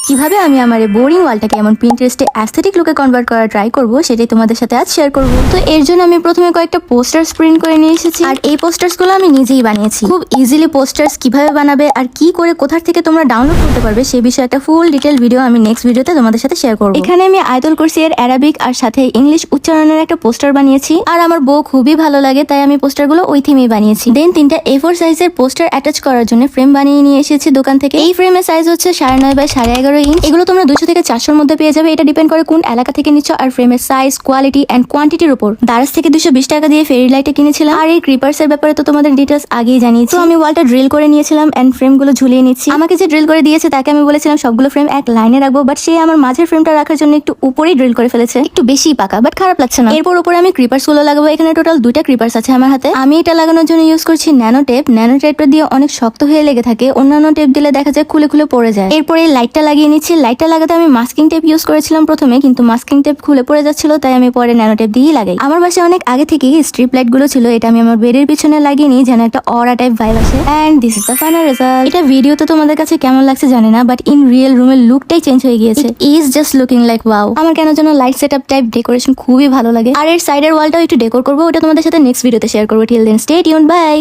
কিভাবে আমি আমার এই বোরিং ওয়ালটাকে এমন পিন্টারেস্টে অ্যাস্থেটিক লুকে কনভার্ট করার ট্রাই করব সেটাই তোমাদের সাথে আজ শেয়ার করব। তো এর জন্য আমি প্রথমে কয়েকটা পোস্টার্স প্রিন্ট করে নিয়ে এসেছি, আর এই পোস্টার্স গুলো আমি নিজেই বানিয়েছি। খুব ইজিলি পোস্টার্স কিভাবে বানাবে আর কি করে কোথা থেকে তোমরা ডাউনলোড করতে পারবে সে বিষয়ে একটা ফুল ডিটেল ভিডিও আমি নেক্সট ভিডিওতে তোমাদের সাথে শেয়ার করব। এখানে আমি আয়াতুল কুরসি এর অ্যারাবিক আর সাথে ইংলিশ উচ্চারণের একটা পোস্টার বানিয়েছি, আর আমার বউ খুবই ভালো লাগে তাই আমি পোস্টারগুলো ওই থিমেই বানিয়েছি। দেন 3টা A4 সাইজের পোস্টার অ্যাটাচ করার জন্য ফ্রেম বানিয়ে নিয়ে এসেছি দোকান থেকে। এই ফ্রেমের সাইজ হচ্ছে 9.5 বাই 11.5 ইঞ্চ। এগুলো তোমরা 200 থেকে 400 মধ্যে পেয়ে যাবে, এটা ডিপেন্ড করে কোন এলাকা থেকে নিচ্ছ আর ফ্রেমের সাইজ, কোয়ালিটি এন্ড কোয়ান্টিটির উপর। দারাজ থেকে 220 টাকা দিয়ে ফেরি লাইটে কিনেছিলাম, আর এই ক্রিপার্স এর ব্যাপারে তো তোমাদের ডিটেইলস আগেই জানিয়েছি। তো আমি ওয়ালটা ড্রিল করে নিয়েছিলাম এন্ড ফ্রেমগুলো ঝুলিয়ে নিচ্ছি। আমাকে যে ড্রিল করে দিয়েছে তাকে আমি বলেছিলাম সবগুলো ফ্রেম এক লাইনে রাখবো, বাট সে আমার মাঝের ফ্রেমটা রাখার জন্য একটু উপরেই ড্রিল করে ফেলেছে, একটু বেশি পাকা, বাট খারাপ লাগছে না। এরপর উপরে আমি ক্রিপার্স গুলো লাগাবো। এখানে টোটাল 2টা ক্রিপার্স আছে আমার হাতে। আমি এটা লাগানোর জন্য ইউজ করছি ন্যানো টেপ। ন্যানো টেপটা দিয়ে অনেক শক্ত হয়ে লেগে থাকে, অন্যান্য টেপ দিলে দেখা যায় খুলে খুলে পড়ে যায়। এরপরে লাইটটা লাগিয়ে নিচ্ছি। লাইটটা লাগাতে আমি মাস্কিং টেপ ইউজ করেছিলাম প্রথমে, কিন্তু মাস্কিং টেপ খুলে পড়ে যাচ্ছিল, তাই আমি পরে ন্যানো টেপ দিয়ে লাগাই। আমার বাসায় অনেক আগে থেকেই স্ট্রিপ লাইট গুলো ছিল, এটা আমি আমার বেডের পিছনে লাগিয়ে নিই যেন একটা অরা টাইপ ভাইব আসে। And this is the final result. এটা ভিডিওতে তোমাদের কাছে কেমন লাগছে জানি না, বাট ইন রিয়েল রুমের লুকটাই চেঞ্জ হয়ে গিয়েছে। Is just looking like wow. আমার কেন যেন লাইট সেটআপ টাইপ ডেকোরেশন খুবই ভালো লাগে, আর এর সাইডের ওয়ালটাও একটু ডেকোর করবো, ওটা তোমাদের সাথে নেক্সট ভিডিওতে শেয়ার করবো। Till then stay tuned, by.